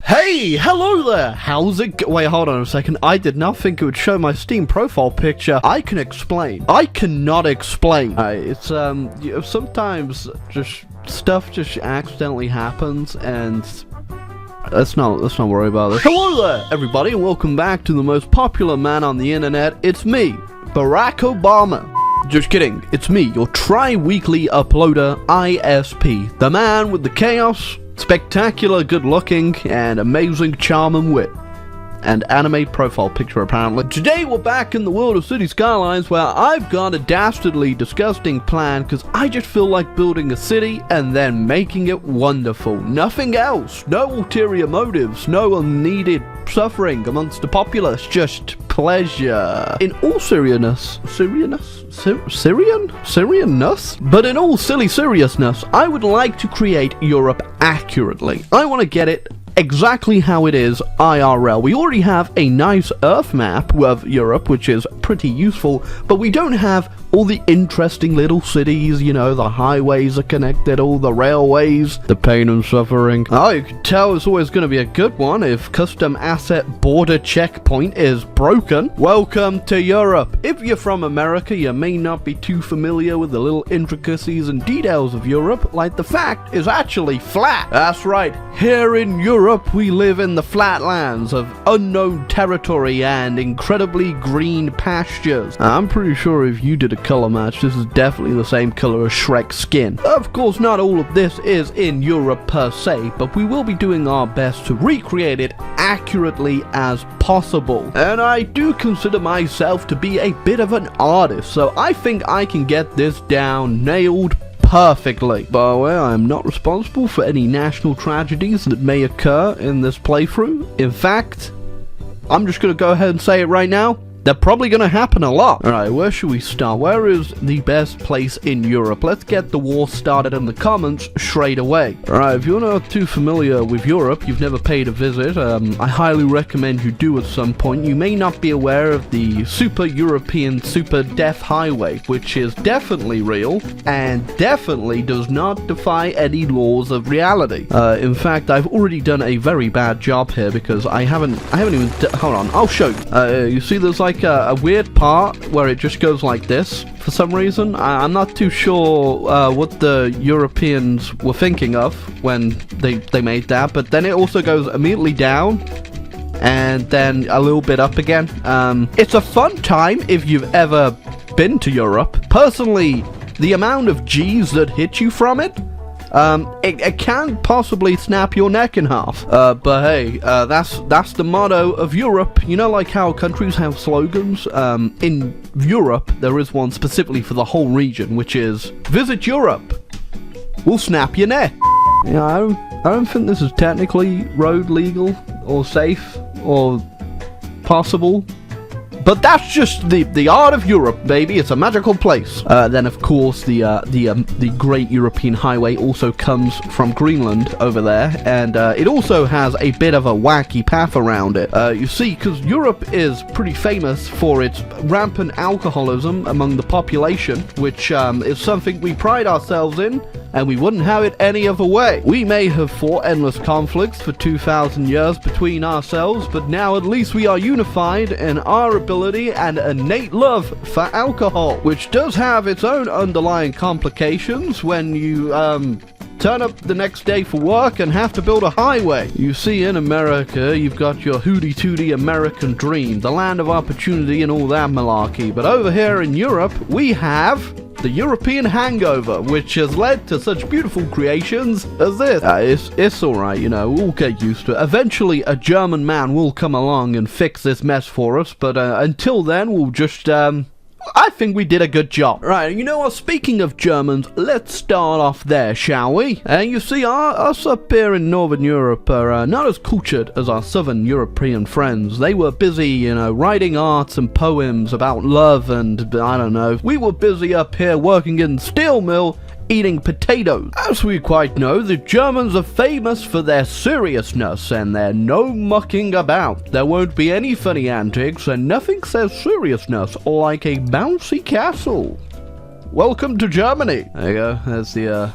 Hey, hello there. How's it wait, hold on a second. I did not think it would show my Steam profile picture. I can explain. I cannot explain. It's sometimes just stuff just accidentally happens, and let's not worry about this. Hello there, everybody, and welcome back to the most popular man on the internet. It's me, Barack Obama. Just kidding, it's me, your tri-weekly uploader, ISP, the man with the chaos, spectacular good looking, and amazing charm and wit. And anime profile picture, apparently. Today we're back in the world of Cities Skylines, where I've got a dastardly disgusting plan, because I just feel like building a city and then making it wonderful. Nothing else. No ulterior motives. No unneeded suffering amongst the populace. Just pleasure. In all seriousness, but in all silly seriousness, I would like to create Europe accurately. I want to get it exactly how it is IRL. We already have a nice Earth map of Europe, which is pretty useful, but we don't have all the interesting little cities, you know, the highways are connected, all the railways, the pain and suffering. Oh, you can tell it's always going to be a good one if custom asset border checkpoint is broken. Welcome to Europe. If you're from America, you may not be too familiar with the little intricacies and details of Europe, like the fact is actually flat. That's right, here in Europe we live in the flatlands of unknown territory and incredibly green pastures. I'm pretty sure if you did a color match, this is definitely the same color as Shrek's skin. Of course, not all of this is in Europe per se, but we will be doing our best to recreate it accurately as possible. And I do consider myself to be a bit of an artist, so I think I can get this down nailed perfectly. By the way, I am not responsible for any national tragedies that may occur in this playthrough. In fact, I'm just gonna go ahead and say it right now. They're probably going to happen a lot. Alright, where should we start? Where is the best place in Europe? Let's get the war started in the comments straight away. Alright, if you're not too familiar with Europe, you've never paid a visit, I highly recommend you do at some point. You may not be aware of the Super European Super Death Highway, which is definitely real, and definitely does not defy any laws of reality. In fact, I've already done a very bad job here, because I haven't even... hold on, I'll show you. You see there's like a weird part where it just goes like this for some reason. I'm not too sure what the Europeans were thinking of when they made that, but then it also goes immediately down and then a little bit up again. It's a fun time if you've ever been to Europe. Personally, the amount of G's that hit you from it, it can't possibly snap your neck in half. But hey, that's the motto of Europe. You know, like how countries have slogans? In Europe, there is one specifically for the whole region, which is, visit Europe, we'll snap your neck. Yeah, I don't think this is technically road legal, or safe, or possible. But that's just the art of Europe, baby. It's a magical place. Then, of course, the Great European Highway also comes from Greenland over there, and it also has a bit of a wacky path around it. You see, because Europe is pretty famous for its rampant alcoholism among the population, which is something we pride ourselves in, and we wouldn't have it any other way. We may have fought endless conflicts for 2,000 years between ourselves, but now at least we are unified in our ability and innate love for alcohol, which does have its own underlying complications when you turn up the next day for work and have to build a highway. You see, in America, you've got your hooty-tooty American dream, the land of opportunity and all that malarkey. But over here in Europe, we have the European hangover, which has led to such beautiful creations as this. It's alright, you know, we'll get used to it. Eventually, a German man will come along and fix this mess for us, but until then, we'll just, I think we did a good job. Right, you know what, speaking of Germans, let's start off there, shall we? And you see, us up here in Northern Europe are not as cultured as our Southern European friends. They were busy, you know, writing arts and poems about love and, I don't know. We were busy up here working in the steel mill, eating potatoes. As we quite know, the Germans are famous for their seriousness and their no mucking about. There won't be any funny antics, and nothing says seriousness like a bouncy castle. Welcome to Germany. There you go, there's the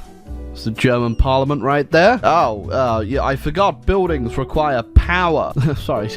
It's the German parliament right there. Oh, yeah, I forgot buildings require power. Sorry,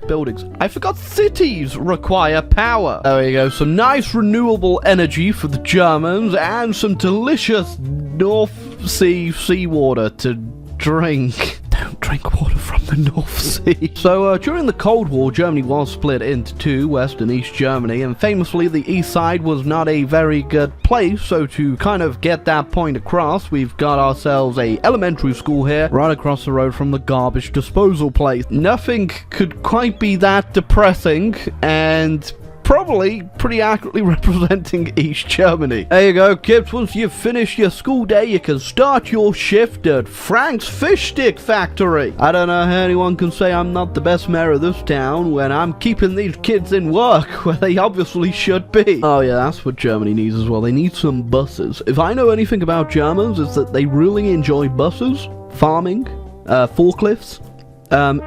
buildings. I forgot cities require power. There we go. Some nice renewable energy for the Germans and some delicious North Sea seawater to drink. Don't drink water from the North Sea. So, during the Cold War, Germany was split into two, West and East Germany, and famously the East side was not a very good place, so to kind of get that point across, we've got ourselves a elementary school here, right across the road from the garbage disposal place. Nothing could quite be that depressing, and probably pretty accurately representing East Germany. There you go, kids. Once you've finished your school day, you can start your shift at Frank's Fish Stick Factory. I don't know how anyone can say I'm not the best mayor of this town when I'm keeping these kids in work where they obviously should be. Oh yeah, that's what Germany needs as well. They need some buses. If I know anything about Germans, it's that they really enjoy buses, farming, forklifts,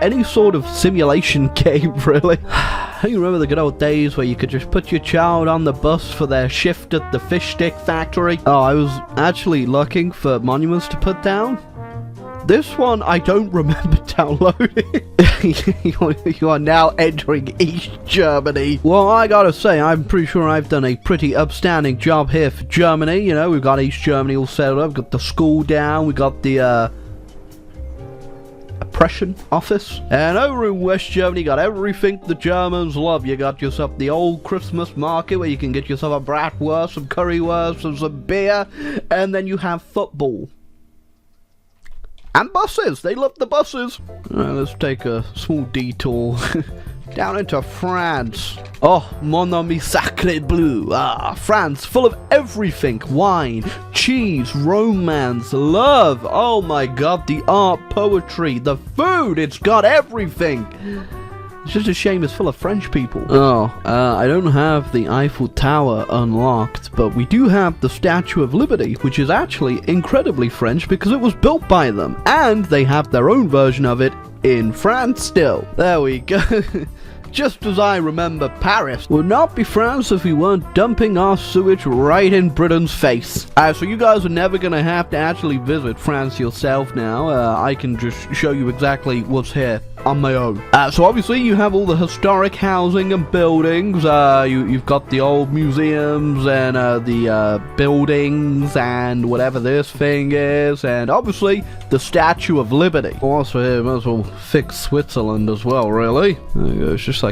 any sort of simulation game, really. You remember the good old days where you could just put your child on the bus for their shift at the fish stick factory? Oh, I was actually looking for monuments to put down. This one I don't remember downloading. You are now entering East Germany. Well, I gotta say, I'm pretty sure I've done a pretty upstanding job here for Germany. You know, we've got East Germany all set up, got the school down, we got the, oppression office, and over in West Germany you got everything the Germans love. You got yourself the old Christmas market where you can get yourself a bratwurst, some currywurst, and some beer, and then you have football and buses. They love the buses. Let's take a small detour down into France. Oh, mon ami sacre bleu. Ah, France, full of everything. Wine, cheese, romance, love. Oh my god, the art, poetry, the food. It's got everything. It's just a shame it's full of French people. I don't have the Eiffel Tower unlocked, but we do have the Statue of Liberty, which is actually incredibly French because it was built by them. And they have their own version of it in France still. There we go. Just as I remember, Paris would not be France if we weren't dumping our sewage right in Britain's face. So you guys are never going to have to actually visit France yourself now. I can just show you exactly what's here on my own. So obviously you have all the historic housing and buildings. You've got the old museums and the buildings and whatever this thing is, and obviously the Statue of Liberty. Also here, might as well fix Switzerland as well, really. There you go. It's just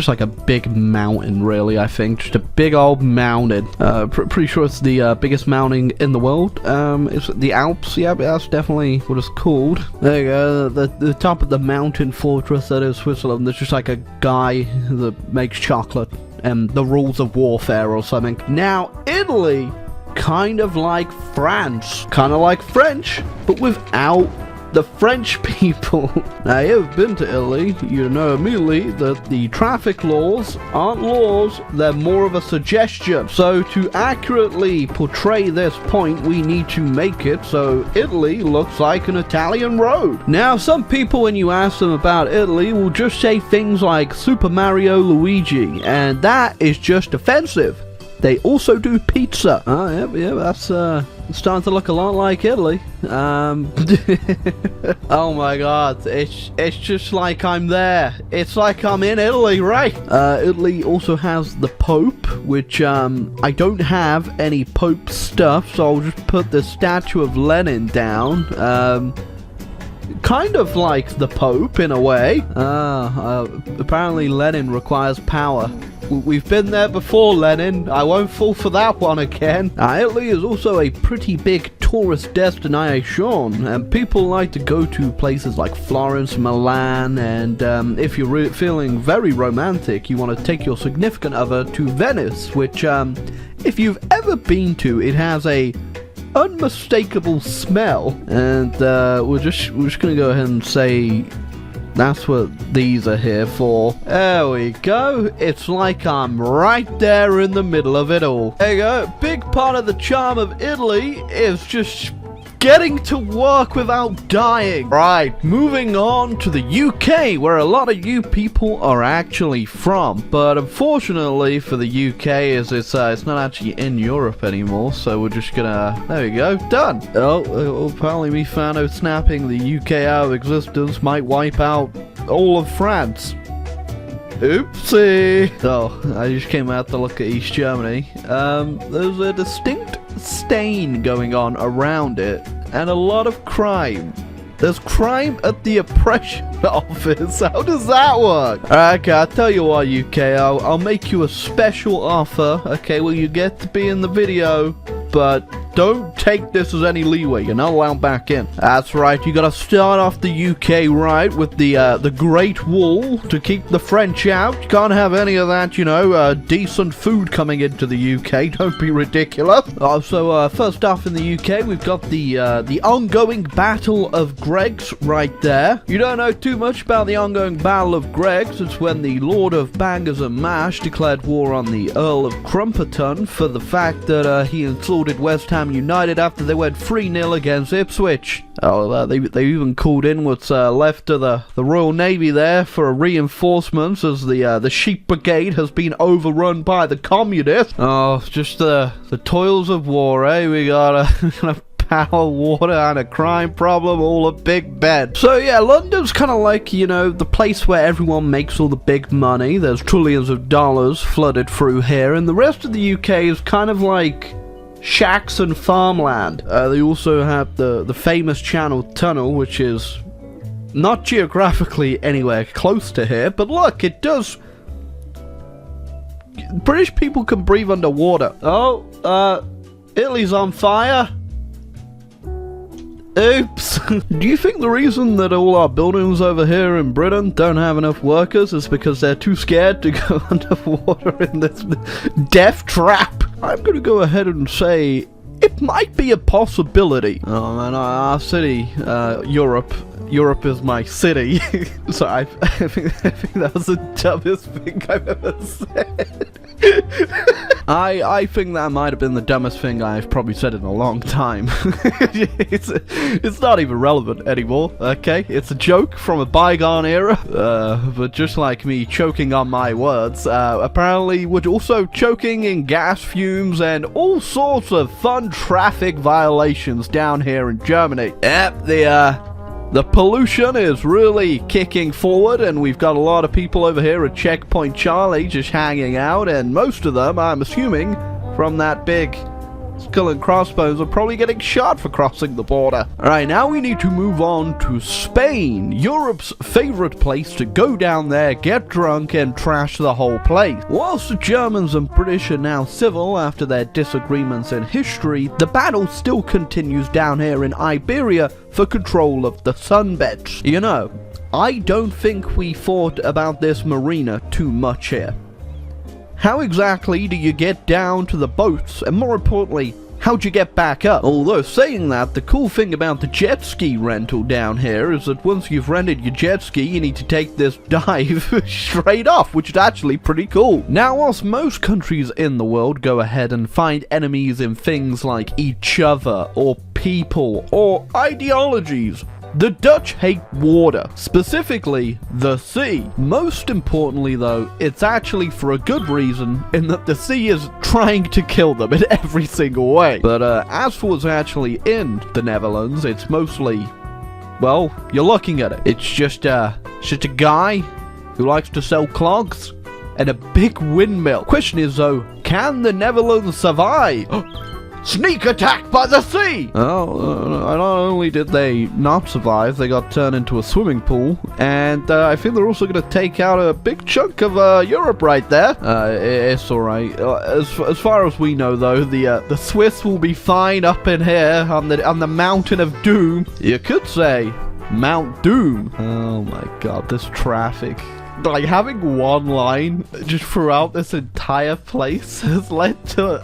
like a big mountain, really. I think just a big old mountain. Pretty sure it's the biggest mountain in the world. It's the Alps. Yeah, but that's definitely what it's called. There you go. The top of the mountain fortress that is Switzerland. There's just like a guy that makes chocolate and the rules of warfare or something. Now Italy, kind of like France, kind of like French, but without the French people. Now, you've been to Italy, you know immediately that the traffic laws aren't laws, they're more of a suggestion. So to accurately portray this point, we need to make it so Italy looks like an Italian road. Now, some people, when you ask them about Italy, will just say things like Super Mario Luigi, and that is just offensive. They also do pizza. Yeah, that's starting to look a lot like Italy. Oh my god, it's just like I'm there. It's like I'm in Italy, right? Italy also has the Pope, which I don't have any Pope stuff, so I'll just put the statue of Lenin down. Kind of like the Pope in a way. Apparently Lenin requires power. We've been there before, Lenin. I won't fall for that one again. Italy is also a pretty big tourist destination, and people like to go to places like Florence, Milan, and if you're feeling very romantic, you want to take your significant other to Venice, which, if you've ever been to, it has a unmistakable smell, and we're just gonna go ahead and say that's what these are here for. There we go. It's like I'm right there in the middle of it all. There you go. Big part of the charm of Italy is just getting to work without dying. Right, moving on to the UK, where a lot of you people are actually from. But unfortunately for the UK, it's not actually in Europe anymore, so we're just gonna... There we go, done. Oh, apparently me snapping the UK out of existence might wipe out all of France. Oopsie. So, I just came out to look at East Germany. There's a distinct stain going on around it, and a lot of crime. There's crime at the oppression office. How does that work? Alright, okay, I'll tell you what, UK, I'll make you a special offer. Okay, well, you get to be in the video, but don't take this as any leeway. You're not allowed back in. That's right. You gotta start off the UK right with the Great Wall to keep the French out. You can't have any of that, you know, decent food coming into the UK. Don't be ridiculous. So first off in the UK, we've got the ongoing Battle of Greggs right there. You don't know too much about the ongoing Battle of Greggs. It's when the Lord of Bangers and Mash declared war on the Earl of Crumperton for the fact that he insulted West Ham United after they went 3-0 against Ipswich. They even called in what's left of the Royal Navy there for reinforcements, as the Sheep Brigade has been overrun by the communists. Oh, just the toils of war, eh? We got a power, water, and a crime problem, all a big bed. So yeah, London's kind of like, you know, the place where everyone makes all the big money. There's trillions of dollars flooded through here, and the rest of the UK is kind of like shacks and farmland. They also have the famous Channel Tunnel, which is not geographically anywhere close to here, but look, it does... British people can breathe underwater. Oh, Italy's on fire. Oops. Do you think the reason that all our buildings over here in Britain don't have enough workers is because they're too scared to go underwater in this death trap? I'm gonna go ahead and say it might be a possibility. Oh man, our city, Europe is my city. So I think that was the dumbest thing I've ever said. I think that might have been the dumbest thing I've probably said in a long time. It's not even relevant anymore, okay? It's a joke from a bygone era. But just like me choking on my words, apparently we're also choking in gas fumes and all sorts of fun traffic violations down here in Germany. Yep, the pollution is really kicking forward, and we've got a lot of people over here at Checkpoint Charlie just hanging out, and most of them, I'm assuming, from that big skull and crossbones, are probably getting shot for crossing the border. Alright, now we need to move on to Spain, Europe's favorite place to go down there, get drunk, and trash the whole place. Whilst the Germans and British are now civil after their disagreements in history, the battle still continues down here in Iberia for control of the sunbeds. You know, I don't think we thought about this marina too much here. How exactly do you get down to the boats, and more importantly, how'd you get back up? Although saying that, the cool thing about the jet ski rental down here is that once you've rented your jet ski, you need to take this dive straight off, which is actually pretty cool. Now, whilst most countries in the world go ahead and find enemies in things like each other, or people, or ideologies, the Dutch hate water, specifically the sea. Most importantly though, it's actually for a good reason, in that the sea is trying to kill them in every single way. But as for what's actually in the Netherlands, it's mostly, well, you're looking at it. It's just a guy who likes to sell clogs and a big windmill. Question is though, can the Netherlands survive? Sneak attack by the sea! Oh, not only did they not survive, they got turned into a swimming pool, and I think they're also going to take out a big chunk of Europe right there. It's alright. As far as we know though, the Swiss will be fine up in here on the Mountain of Doom. You could say Mount Doom. Oh my god, this traffic. Like, having one line just throughout this entire place has led to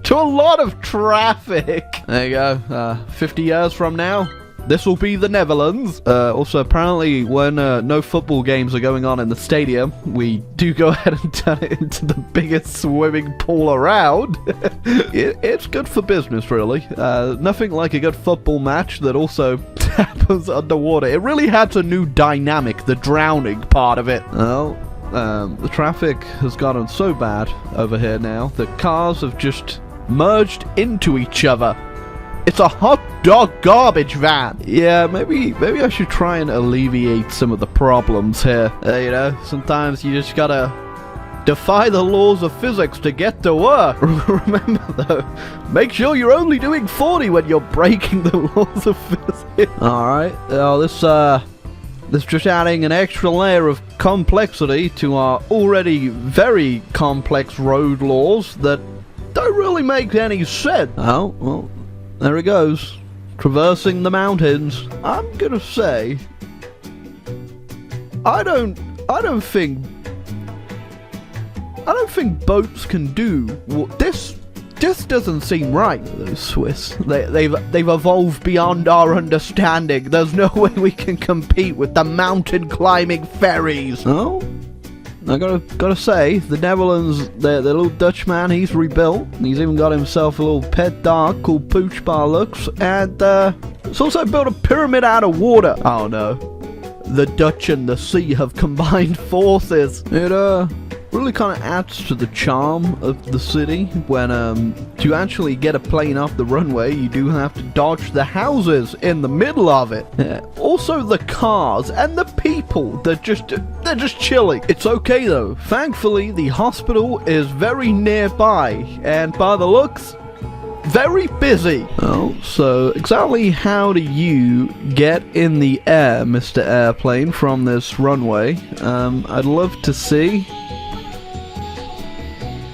a lot of traffic. There you go. 50 years from now, This will be the Netherlands. Also, apparently, when no football games are going on in the stadium, we do go ahead and turn it into the biggest swimming pool around. It's good for business, really. Nothing like a good football match that also happens underwater. It really adds a new dynamic, the drowning part of it. Well, the traffic has gotten so bad over here now that cars have just merged into each other. It's a hot dog garbage van. Yeah, maybe I should try and alleviate some of the problems here. You know, sometimes you just gotta defy the laws of physics to get to work. Remember though, make sure you're only doing 40 when you're breaking the laws of physics. Alright, this just adding an extra layer of complexity to our already very complex road laws that don't really make any sense. Oh, well, there it goes. Traversing the mountains. I'm gonna say, I don't think boats can do what this doesn't seem right. Those Swiss, they've evolved beyond our understanding. There's no way we can compete with the mountain climbing ferries. Oh, I gotta say, the Netherlands, the little Dutch man, he's rebuilt. He's even got himself a little pet dog called Pooch by looks, and it's also built a pyramid out of water. Oh no, the Dutch and the sea have combined forces. It really kind of adds to the charm of the city when to actually get a plane off the runway, you do have to dodge the houses in the middle of it. Also the cars and the people, they're just chilling. It's okay though, thankfully the hospital is very nearby, and by the looks, very busy. Oh, so exactly how do you get in the air, Mr. Airplane, from this runway? I'd love to see.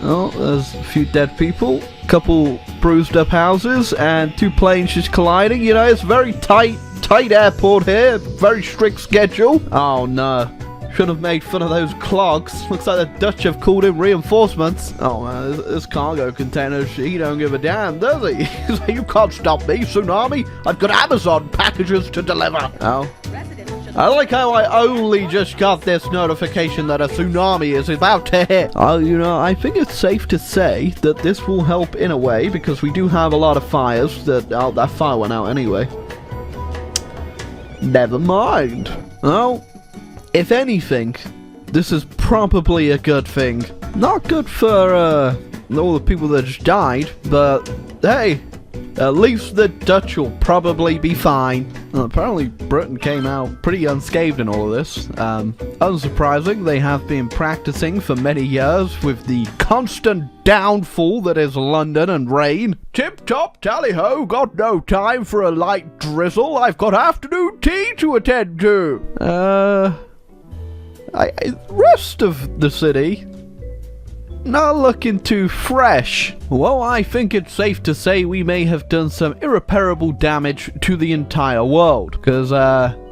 Oh, there's a few dead people, a couple bruised up houses, and two planes just colliding. You know, it's very tight airport here, very strict schedule. Oh no, should have made fun of those clogs. Looks like the Dutch have called in reinforcements. Oh man, this cargo container, he don't give a damn, does he? He's like, you can't stop me, Tsunami. I've got Amazon packages to deliver. Oh. I like how I only just got this notification that a tsunami is about to hit. Oh, you know, I think it's safe to say that this will help in a way, because we do have a lot of fires that... Oh, that fire went out anyway. Never mind. Oh, if anything, this is probably a good thing. Not good for, all the people that just died, but, hey... At least the Dutch will probably be fine. Well, apparently Britain came out pretty unscathed in all of this. Unsurprising, they have been practicing for many years with the constant downfall that is London and rain. Tip-top, tally-ho, got no time for a light drizzle. I've got afternoon tea to attend to. Rest of the city... not looking too fresh. Well, I think it's safe to say we may have done some irreparable damage to the entire world, because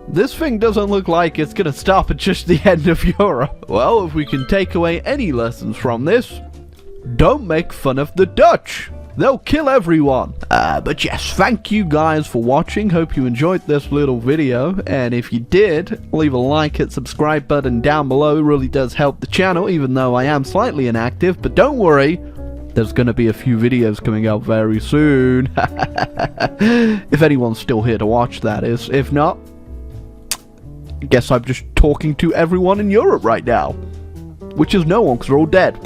this thing doesn't look like it's gonna stop at just the end of Europe. Well, if we can take away any lessons from this, don't make fun of the Dutch. They'll kill everyone. But yes, thank you guys for watching. Hope you enjoyed this little video. And if you did, leave a like, hit subscribe button down below. It really does help the channel, even though I am slightly inactive. But don't worry, there's going to be a few videos coming out very soon. If anyone's still here to watch, that is. If not, I guess I'm just talking to everyone in Europe right now. Which is no one, because they're all dead.